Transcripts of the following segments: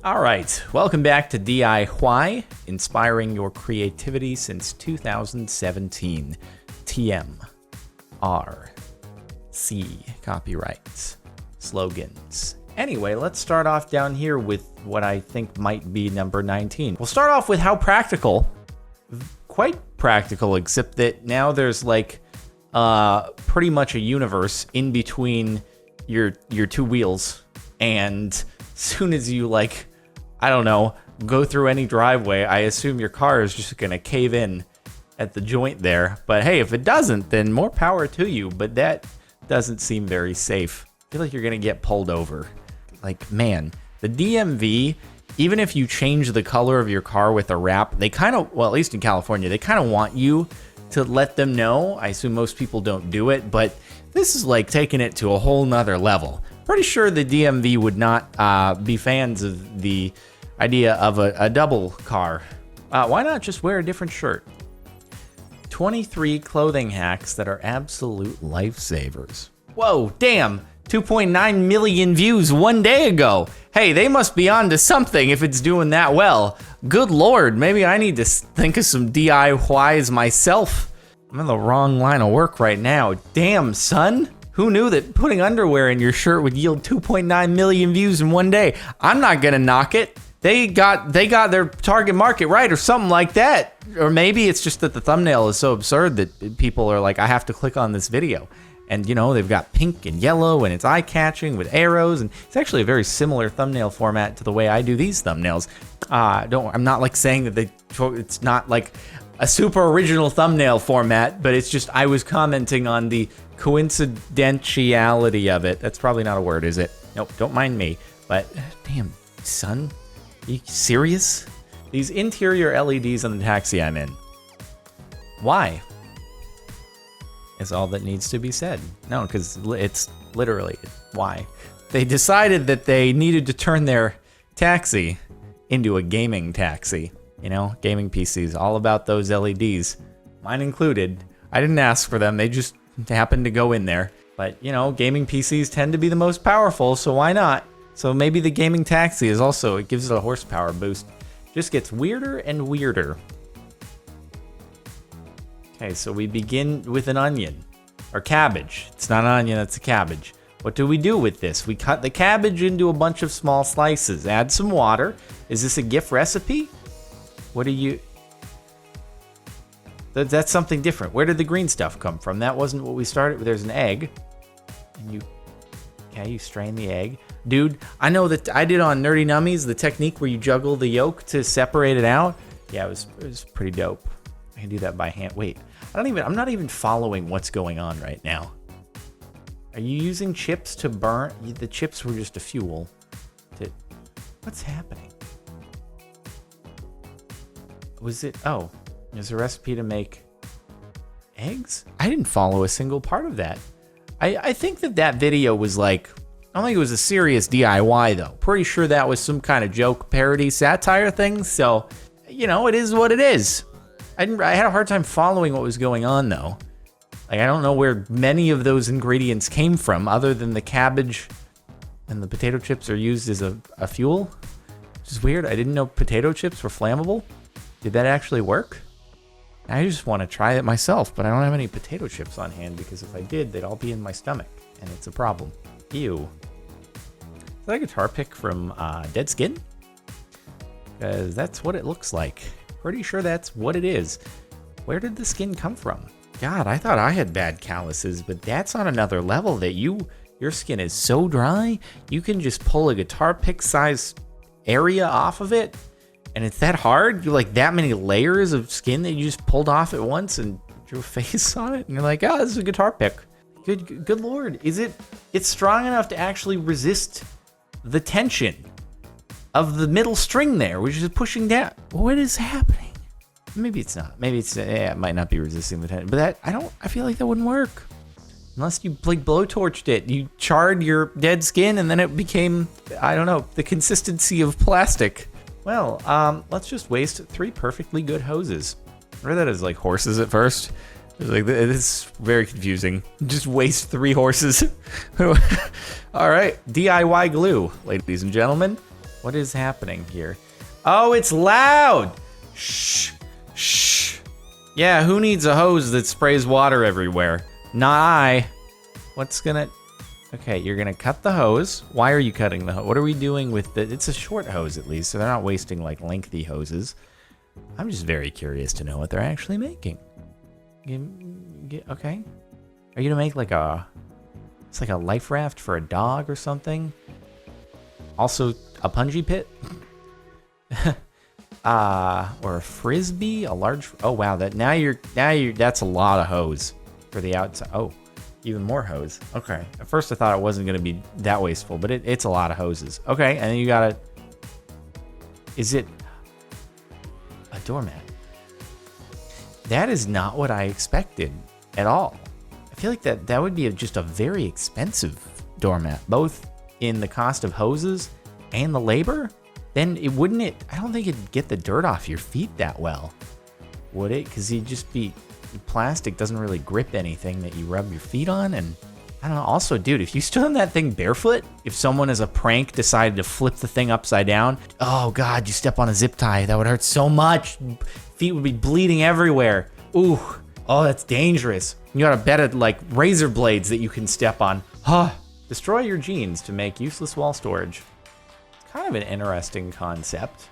All right, welcome back to DIY, inspiring your creativity since 2017. TM, R, C, copyrights, slogans. Anyway, let's start off down here with what I think might be number 19. We'll start off with how practical, quite practical, except that now there's like pretty much a universe in between your two wheels, and soon as you like, I don't know, go through any driveway, I assume your car is just gonna cave in at the joint there. But hey, if it doesn't, then more power to you, but that doesn't seem very safe. I feel like you're gonna get pulled over. Like, man, the DMV, even if you change the color of your car with a wrap, they kind of, well, at least in California, they kind of want you to let them know. I assume most people don't do it, but this is like taking it to a whole nother level. Pretty sure the DMV would not be fans of the idea of a double car. Why not just wear a different shirt? 23 clothing hacks that are absolute lifesavers. Whoa, damn, 2.9 million views one day ago. Hey, they must be on to something if it's doing that well. Good Lord, maybe I need to think of some DIYs myself. I'm in the wrong line of work right now. Damn, son. Who knew that putting underwear in your shirt would yield 2.9 million views in one day? I'm not gonna knock it. They got their target market right or something like that. Or maybe it's just that the thumbnail is so absurd that people are like, I have to click on this video. And you know, they've got pink and yellow and it's eye-catching with arrows, and it's actually a very similar thumbnail format to the way I do these thumbnails. I'm not like saying that it's not like a super original thumbnail format, but it's just I was commenting on the coincidentiality of it. That's probably not a word, is it? Nope, don't mind me. But damn, son, are you serious? These interior LEDs on the taxi I'm in. Why? Is all that needs to be said. No, because it's literally why. They decided that they needed to turn their taxi into a gaming taxi. You know, gaming PCs, all about those LEDs. Mine included. I didn't ask for them, they just happened to go in there. But, you know, gaming PCs tend to be the most powerful, so why not? So maybe the gaming taxi is also, it gives it a horsepower boost. Just gets weirder and weirder. Okay, so we begin with an onion, or cabbage. It's not an onion, it's a cabbage. What do we do with this? We cut the cabbage into a bunch of small slices, add some water. Is this a GIF recipe? What do you... That's something different. Where did the green stuff come from? That wasn't what we started with. There's an egg. And you strain the egg. Dude, I know that I did on Nerdy Nummies, the technique where you juggle the yolk to separate it out. Yeah, it was pretty dope. I can do that by hand. Wait, I'm not even following what's going on right now. Are you using chips to burn? The chips were just a fuel. What's happening? Was it, oh, there's a recipe to make eggs? I didn't follow a single part of that. I think that video was like, I don't think it was a serious DIY though. Pretty sure that was some kind of joke, parody, satire thing. So, you know, it is what it is. I had a hard time following what was going on though. Like, I don't know where many of those ingredients came from other than the cabbage and the potato chips are used as a fuel. Which is weird. I didn't know potato chips were flammable. Did that actually work? I just want to try it myself, but I don't have any potato chips on hand because if I did, they'd all be in my stomach, and it's a problem. Ew. Is that a guitar pick from Dead Skin? Because that's what it looks like. Pretty sure that's what it is. Where did the skin come from? God, I thought I had bad calluses, but that's on another level that your skin is so dry, you can just pull a guitar pick size area off of it. And it's that hard? You're like that many layers of skin that you just pulled off at once and drew a face on it? And you're like, oh, this is a guitar pick. Good Lord. It's strong enough to actually resist the tension of the middle string there, which is pushing down. What is happening? Maybe it's not. Maybe it's, it might not be resisting the tension. But I feel like that wouldn't work. Unless you like blowtorched it. You charred your dead skin and then it became, I don't know, the consistency of plastic. Well, let's just waste 3 perfectly good hoses. I read that as like horses at first. It was like, this is very confusing. Just waste 3 horses. All right, DIY glue, ladies and gentlemen. What is happening here? Oh, it's loud! Shh. Shh. Yeah, who needs a hose that sprays water everywhere? Not I. What's gonna... Okay, you're gonna cut the hose. Why are you cutting the hose? What are we doing with the... It's a short hose at least, so they're not wasting like lengthy hoses. I'm just very curious to know what they're actually making. Okay. Are you gonna make like a... It's like a life raft for a dog or something? Also, a punji pit? Or a frisbee, a large... Oh, wow, that's a lot of hose for the outside. Oh, even more hose. Okay. At first I thought it wasn't going to be that wasteful, but it's a lot of hoses. Okay, and then you got to... Is it a doormat? That is not what I expected at all. I feel like that would be just a very expensive doormat, both in the cost of hoses and the labor. Then I don't think it'd get the dirt off your feet that well, would it? Because plastic doesn't really grip anything that you rub your feet on. And I don't know. Also, dude, if you stood on that thing barefoot, if someone as a prank decided to flip the thing upside down, oh God, you step on a zip tie. That would hurt so much. Feet would be bleeding everywhere. Ooh, oh, that's dangerous. You got a bed of like razor blades that you can step on. Huh. Destroy your jeans to make useless wall storage. It's kind of an interesting concept.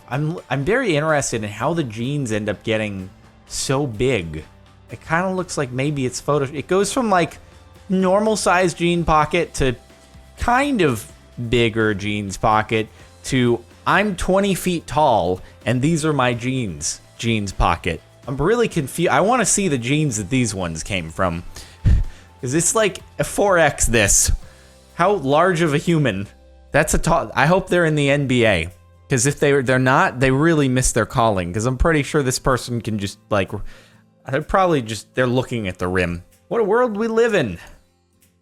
I'm very interested in how the jeans end up getting so big. It kind of looks like maybe it's photo. It goes from like normal size jean pocket to kind of bigger jeans pocket to I'm 20 feet tall and these are my jeans pocket. I'm really confused. I want to see the jeans that these ones came from. Is this like a 4X this? How large of a human? That's a tall... I hope they're in the NBA. Because if they're not, they really miss their calling. Because I'm pretty sure this person can just like... They're looking at the rim. What a world we live in.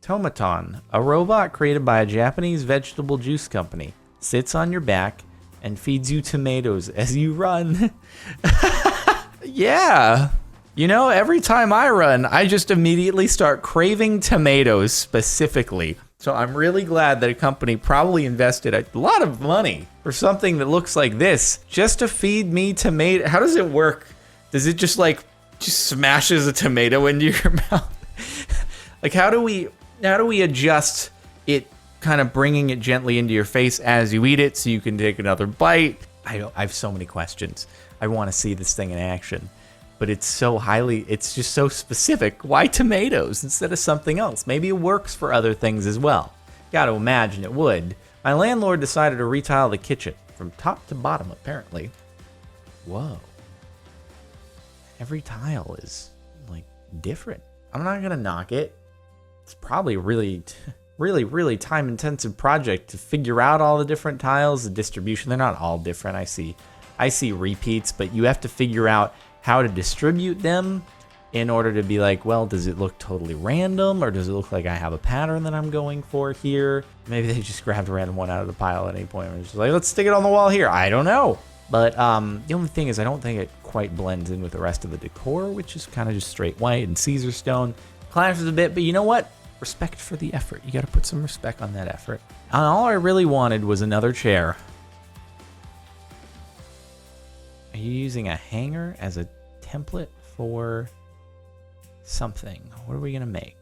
Tomaton, a robot created by a Japanese vegetable juice company. Sits on your back and feeds you tomatoes as you run. Yeah. You know, every time I run, I just immediately start craving tomatoes specifically. So I'm really glad that a company probably invested a lot of money for something that looks like this just to feed me tomato. How does it work? Does it just smashes a tomato into your mouth? Like how do we adjust it, kind of bringing it gently into your face as you eat it so you can take another bite? I have so many questions. I want to see this thing in action. But it's just so specific. Why tomatoes instead of something else? Maybe it works for other things as well. Gotta imagine it would. My landlord decided to retile the kitchen from top to bottom, apparently. Whoa. Every tile is, like, different. I'm not gonna knock it. It's probably really, really time-intensive project to figure out all the different tiles, the distribution. They're not all different. I see repeats, but you have to figure out how to distribute them in order to be like, well, does it look totally random or does it look like I have a pattern that I'm going for here? Maybe they just grabbed a random one out of the pile at any point and just like, let's stick it on the wall here. I don't know. But the only thing is I don't think it quite blends in with the rest of the decor, which is kind of just straight white and Caesar stone. Clashes a bit, but you know what? Respect for the effort. You got to put some respect on that effort. And all I really wanted was another chair. Are you using a hanger as a template for something? What are we going to make?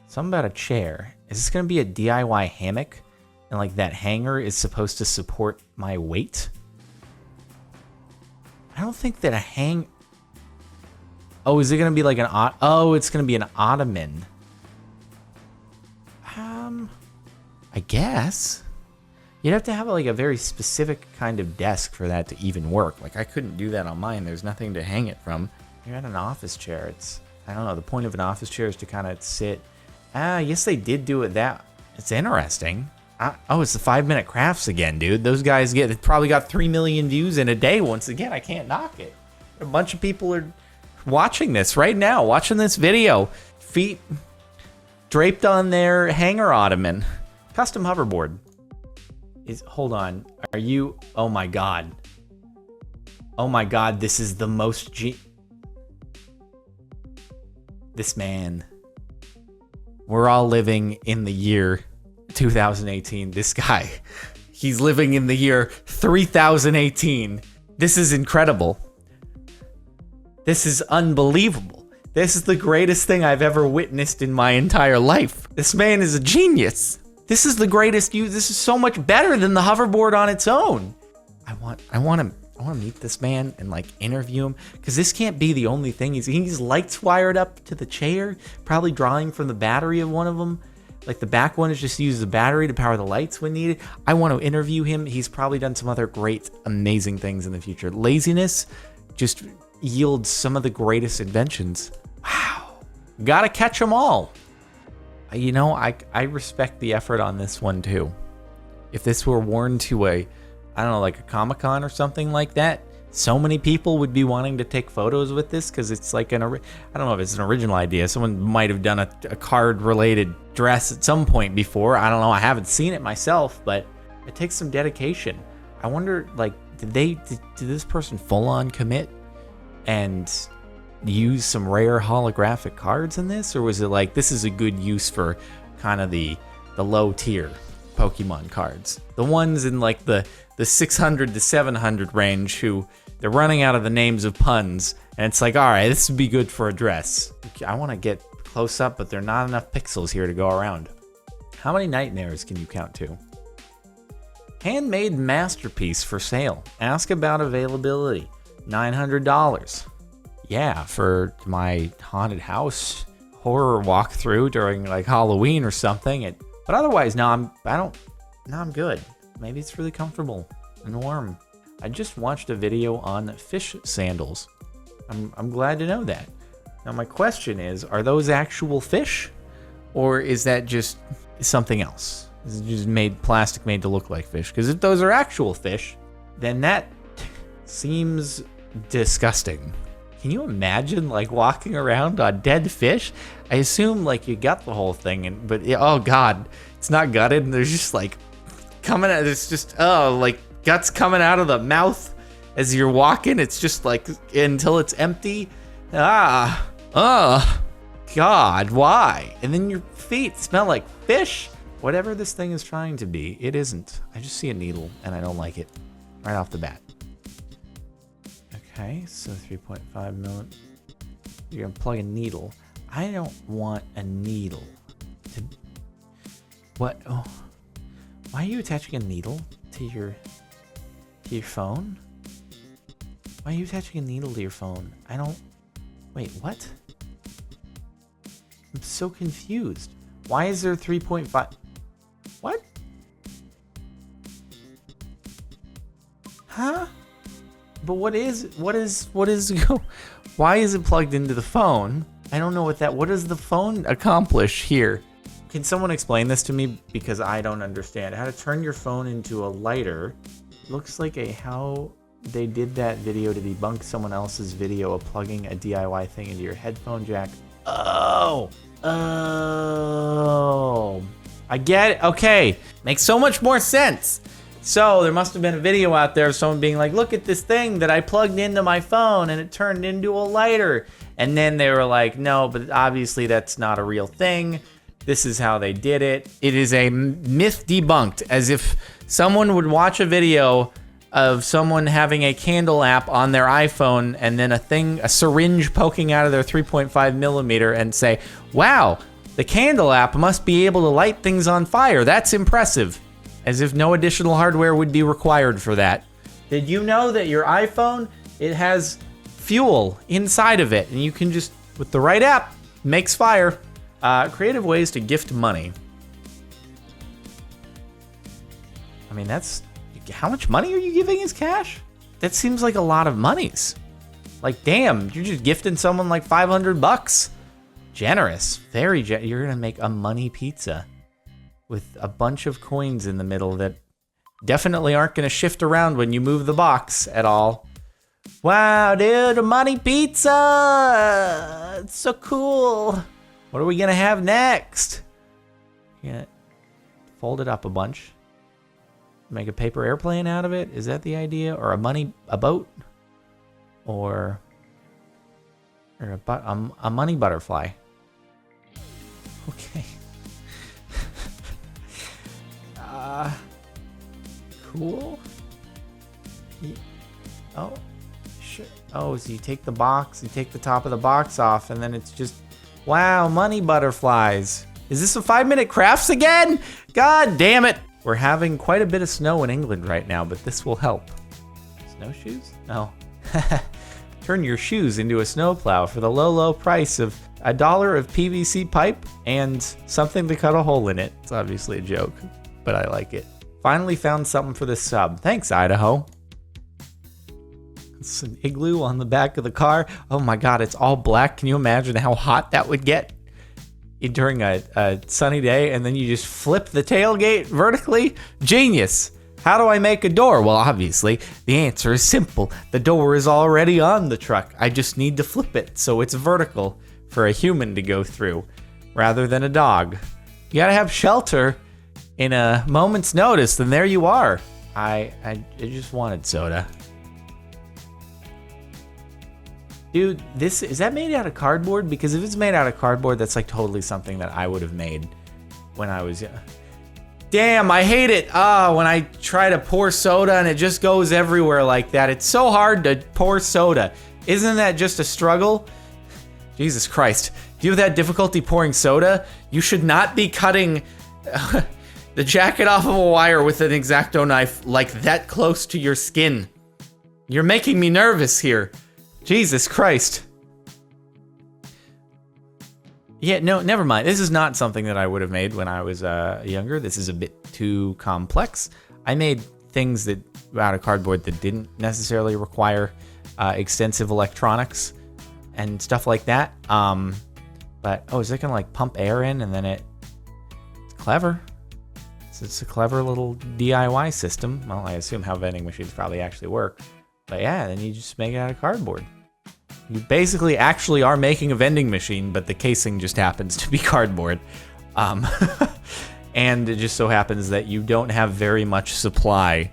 Something about a chair. Is this going to be a DIY hammock? And like that hanger is supposed to support my weight? I don't think that Oh, is it going to be like it's going to be an ottoman. I guess. You'd have to have like a very specific kind of desk for that to even work. Like I couldn't do that on mine. There's nothing to hang it from. You're at an office chair. I don't know. The point of an office chair is to kind of sit. Yes, they did do it that. It's interesting. It's the 5-minute crafts again, dude. Those guys probably got 3 million views in a day. Once again, I can't knock it. A bunch of people are watching this right now, watching this video. Feet draped on their hanger ottoman. Custom hoverboard. Hold on. Are you... Oh my god. Oh my god, this is the most This man. We're all living in the year 2018. This guy. he's living in the year 3018. This is incredible. This is unbelievable. This is the greatest thing I've ever witnessed in my entire life. This man is a genius. This is the greatest use. This is so much better than the hoverboard on its own. I want to meet this man and like interview him, because this can't be the only thing. He's lights wired up to the chair, probably drawing from the battery of one of them. Like the back one is just to use the battery to power the lights when needed. I want to interview him. He's probably done some other great, amazing things in the future. Laziness just yields some of the greatest inventions. Wow. Gotta catch them all. You know, I respect the effort on this one too. If this were worn to I don't know, like a Comic-Con or something like that, so many people would be wanting to take photos with this, because it's like I don't know if it's an original idea. Someone might have done a card-related dress at some point before. I don't know. I haven't seen it myself, but it takes some dedication. I wonder, like, did this person full-on commit and use some rare holographic cards in this, or was it like this is a good use for kind of the low-tier Pokemon cards, the ones in like the 600 to 700 range who they're running out of the names of puns, and it's like, all right, this would be good for a dress. I want to get close up, but there are not enough pixels here to go around. How many nightmares can you count to? Handmade masterpiece for sale. Ask about availability. $900. Yeah, for my haunted house horror walkthrough during like Halloween or something. But otherwise, no, I'm good. Maybe it's really comfortable and warm. I just watched a video on fish sandals. I'm glad to know that. Now my question is, are those actual fish, or is that just something else? Is it just plastic made to look like fish? Because if those are actual fish, then that seems disgusting. Can you imagine like walking around on dead fish? I assume like you got the whole thing, but oh god, it's not gutted, and there's just like coming out. It's just like guts coming out of the mouth as you're walking. It's just like until it's empty. God, why? And then your feet smell like fish. Whatever this thing is trying to be, it isn't. I just see a needle and I don't like it right off the bat. Okay, so 3.5 mil. You're gonna plug a needle. I don't want a needle. What? Oh, why are you attaching a needle to your phone? Why are you attaching a needle to your phone? I don't. Wait, what? I'm so confused. Why is there 3.5? What? Huh? But what is why is it plugged into the phone? I don't know what does the phone accomplish here? Can someone explain this to me, because I don't understand how to turn your phone into a lighter. Looks like how they did that video to debunk someone else's video of plugging a DIY thing into your headphone jack. Oh, I get it. Okay, makes so much more sense. So there must have been a video out there of someone being like, look at this thing that I plugged into my phone and it turned into a lighter. And then they were like, no, but obviously that's not a real thing. This is how they did it. It is a myth debunked, as if someone would watch a video of someone having a candle app on their iPhone and then a syringe poking out of their 3.5 millimeter and say, wow, the candle app must be able to light things on fire. That's impressive. As if no additional hardware would be required for that. Did you know that your iPhone, it has fuel inside of it, and you can just, with the right app, makes fire. Creative ways to gift money. I mean, how much money are you giving as cash? That seems like a lot of monies. Like, damn, you're just gifting someone like $500. Generous, very generous. You're gonna make a money pizza with a bunch of coins in the middle that definitely aren't gonna shift around when you move the box at all. Wow, dude, a money pizza! It's so cool. What are we gonna have next? Yeah, fold it up a bunch. Make a paper airplane out of it? Is that the idea? Or a boat? Or a money butterfly? Okay. cool. Oh, shit. Oh, so you take the box, you take the top of the box off, and then it's just, wow, money butterflies. Is this a 5-minute crafts again? God damn it. We're having quite a bit of snow in England right now, but this will help. Snowshoes? No. Turn your shoes into a snowplow for the low, low price of $1 of PVC pipe and something to cut a hole in it. It's obviously a joke, but I like it. Finally found something for this sub. Thanks, Idaho. It's an igloo on the back of the car. Oh my God, it's all black. Can you imagine how hot that would get during a sunny day? And then you just flip the tailgate vertically? Genius. How do I make a door? Well, obviously, the answer is simple. The door is already on the truck. I just need to flip it so it's vertical for a human to go through rather than a dog. You gotta have shelter in a moment's notice, and there you are. I just wanted soda. Dude, is that made out of cardboard? Because if it's made out of cardboard, that's like totally something that I would have made when I was young. Damn, I hate it. When I try to pour soda and it just goes everywhere like that. It's so hard to pour soda. Isn't that just a struggle? Jesus Christ. Do you have that difficulty pouring soda? You should not be cutting the jacket off of a wire with an X-Acto knife like that close to your skin. You're making me nervous here. Jesus Christ. Yeah, no, never mind. This is not something that I would have made when I was younger. This is a bit too complex. I made things that out of cardboard that didn't necessarily require extensive electronics and stuff like that. But, oh, is it gonna like pump air in and then it's clever. It's a clever little DIY system. Well, I assume how vending machines probably actually work. But yeah, then you just make it out of cardboard. You basically actually are making a vending machine, but the casing just happens to be cardboard. And it just so happens that you don't have very much supply,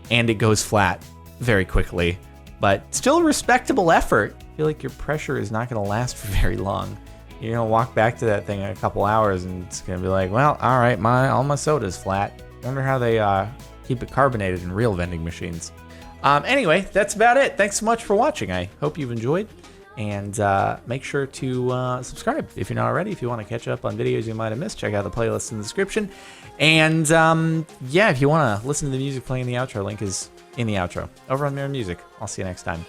and it goes flat very quickly. But still a respectable effort. I feel like your pressure is not going to last for very long. You're going to walk back to that thing in a couple hours, and it's going to be like, well, all right, all my soda's flat. I wonder how they keep it carbonated in real vending machines. Anyway, that's about it. Thanks so much for watching. I hope you've enjoyed. And make sure to subscribe if you're not already. If you want to catch up on videos you might have missed, check out the playlist in the description. And yeah, if you want to listen to the music playing in the outro, link is in the outro over on Mirror Music. I'll see you next time.